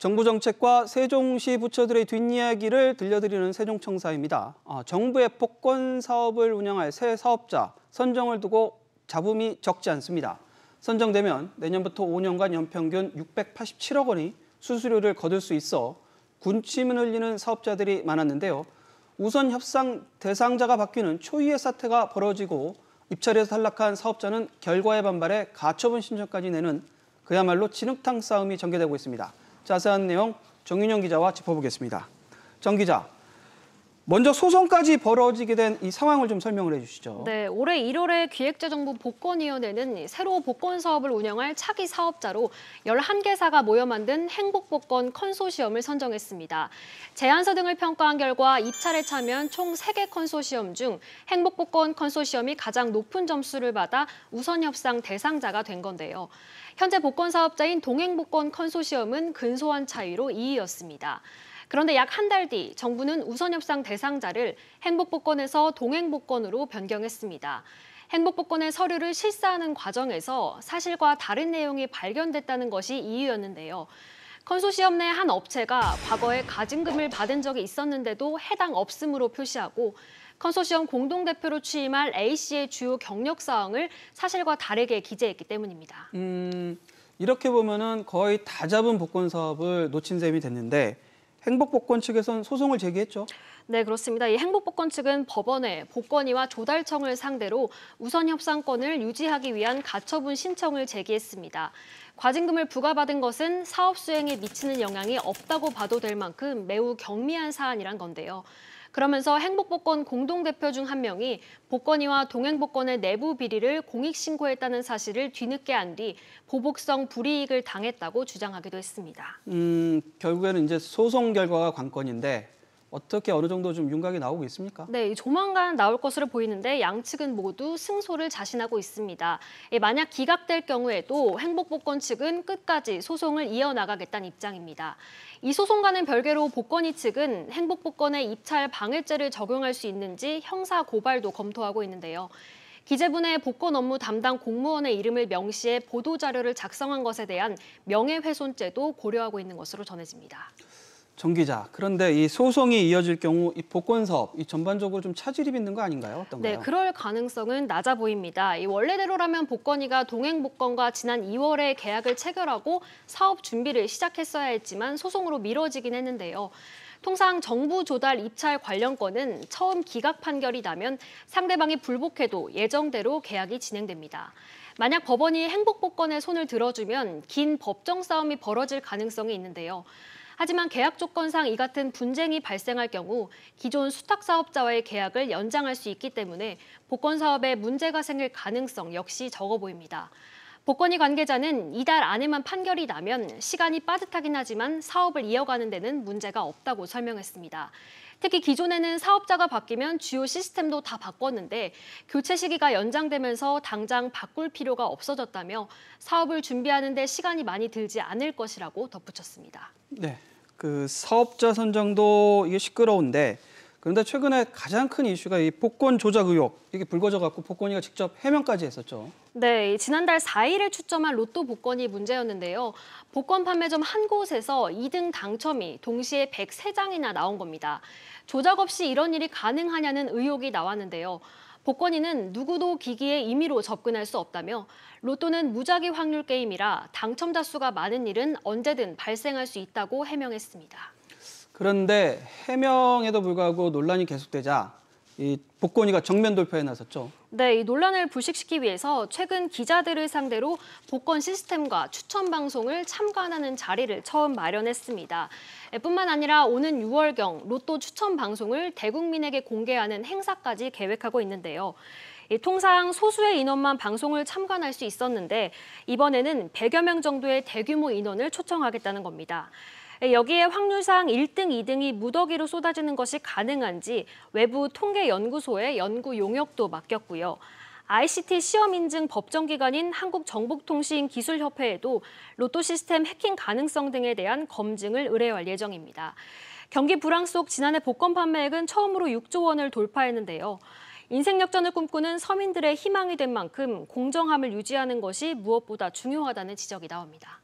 정부 정책과 세종시 부처들의 뒷이야기를 들려드리는 세종청사입니다. 정부의 복권 사업을 운영할 새 사업자 선정을 두고 잡음이 적지 않습니다. 선정되면 내년부터 5년간 연평균 687억 원이 수수료를 거둘 수 있어 군침을 흘리는 사업자들이 많았는데요. 우선 협상 대상자가 바뀌는 초유의 사태가 벌어지고 입찰에서 탈락한 사업자는 결과에 반발해 가처분 신청까지 내는 그야말로 진흙탕 싸움이 전개되고 있습니다. 자세한 내용 정윤영 기자와 짚어보겠습니다. 정 기자, 먼저 소송까지 벌어지게 된 이 상황을 좀 설명을 해주시죠. 네, 올해 1월에 기획재정부 복권위원회는 새로 복권 사업을 운영할 차기 사업자로 11개사가 모여 만든 행복복권 컨소시엄을 선정했습니다. 제안서 등을 평가한 결과 입찰에 참여한 총 3개 컨소시엄 중 행복복권 컨소시엄이 가장 높은 점수를 받아 우선 협상 대상자가 된 건데요. 현재 복권 사업자인 동행복권 컨소시엄은 근소한 차이로 2위였습니다. 그런데 약 한 달 뒤 정부는 우선 협상 대상자를 행복복권에서 동행복권으로 변경했습니다. 행복복권의 서류를 실사하는 과정에서 사실과 다른 내용이 발견됐다는 것이 이유였는데요. 컨소시엄 내 한 업체가 과거에 가징금을 받은 적이 있었는데도 해당 없음으로 표시하고 컨소시엄 공동대표로 취임할 A씨의 주요 경력 사항을 사실과 다르게 기재했기 때문입니다. 이렇게 보면은 거의 다 잡은 복권 사업을 놓친 셈이 됐는데 행복복권 측에서는 소송을 제기했죠? 네, 그렇습니다. 이 행복복권 측은 법원에 복권위와 조달청을 상대로 우선 협상권을 유지하기 위한 가처분 신청을 제기했습니다. 과징금을 부과받은 것은 사업 수행에 미치는 영향이 없다고 봐도 될 만큼 매우 경미한 사안이란 건데요. 그러면서 행복복권 공동대표 중 한 명이 복권위와 동행복권의 내부 비리를 공익신고했다는 사실을 뒤늦게 안 뒤 보복성 불이익을 당했다고 주장하기도 했습니다. 결국에는 이제 소송 결과가 관건인데 어떻게 어느 정도 좀 윤곽이 나오고 있습니까? 네, 조만간 나올 것으로 보이는데 양측은 모두 승소를 자신하고 있습니다. 만약 기각될 경우에도 행복복권 측은 끝까지 소송을 이어나가겠다는 입장입니다. 이 소송과는 별개로 복권위 측은 행복복권의 입찰 방해죄를 적용할 수 있는지 형사 고발도 검토하고 있는데요. 기재부내 복권 업무 담당 공무원의 이름을 명시해 보도자료를 작성한 것에 대한 명예훼손죄도 고려하고 있는 것으로 전해집니다. 정 기자, 그런데 이 소송이 이어질 경우 이 복권 사업 이 전반적으로 좀 차질이 빚는 거 아닌가요? 어떤가요? 네, 그럴 가능성은 낮아 보입니다. 이 원래대로라면 복권위가 동행복권과 지난 2월에 계약을 체결하고 사업 준비를 시작했어야 했지만 소송으로 미뤄지긴 했는데요. 통상 정부 조달 입찰 관련 건은 처음 기각 판결이 나면 상대방이 불복해도 예정대로 계약이 진행됩니다. 만약 법원이 행복복권에 손을 들어주면 긴 법정 싸움이 벌어질 가능성이 있는데요. 하지만 계약 조건상 이 같은 분쟁이 발생할 경우 기존 수탁사업자와의 계약을 연장할 수 있기 때문에 복권 사업에 문제가 생길 가능성 역시 적어 보입니다. 복권위 관계자는 이달 안에만 판결이 나면 시간이 빠듯하긴 하지만 사업을 이어가는 데는 문제가 없다고 설명했습니다. 특히 기존에는 사업자가 바뀌면 주요 시스템도 다 바꿨는데 교체 시기가 연장되면서 당장 바꿀 필요가 없어졌다며 사업을 준비하는 데 시간이 많이 들지 않을 것이라고 덧붙였습니다. 네, 그 사업자 선정도 이게 시끄러운데 그런데 최근에 가장 큰 이슈가 이 복권 조작 의혹, 이게 불거져 갖고 복권위가 직접 해명까지 했었죠. 네, 지난달 4일에 추첨한 로또 복권이 문제였는데요. 복권 판매점 한 곳에서 2등 당첨이 동시에 103장이나 나온 겁니다. 조작 없이 이런 일이 가능하냐는 의혹이 나왔는데요. 복권위는 누구도 기기에 임의로 접근할 수 없다며 로또는 무작위 확률 게임이라 당첨자 수가 많은 일은 언제든 발생할 수 있다고 해명했습니다. 그런데 해명에도 불구하고 논란이 계속되자 이 복권위가 정면 돌파에 나섰죠. 네, 이 논란을 불식시키기 위해서 최근 기자들을 상대로 복권 시스템과 추천 방송을 참관하는 자리를 처음 마련했습니다. 뿐만 아니라 오는 6월경 로또 추천 방송을 대국민에게 공개하는 행사까지 계획하고 있는데요. 통상 소수의 인원만 방송을 참관할 수 있었는데 이번에는 100여 명 정도의 대규모 인원을 초청하겠다는 겁니다. 여기에 확률상 1등, 2등이 무더기로 쏟아지는 것이 가능한지 외부 통계연구소에 연구 용역도 맡겼고요. ICT 시험 인증 법정기관인 한국정보통신기술협회에도 로또 시스템 해킹 가능성 등에 대한 검증을 의뢰할 예정입니다. 경기 불황 속 지난해 복권 판매액은 처음으로 6조 원을 돌파했는데요. 인생 역전을 꿈꾸는 서민들의 희망이 된 만큼 공정함을 유지하는 것이 무엇보다 중요하다는 지적이 나옵니다.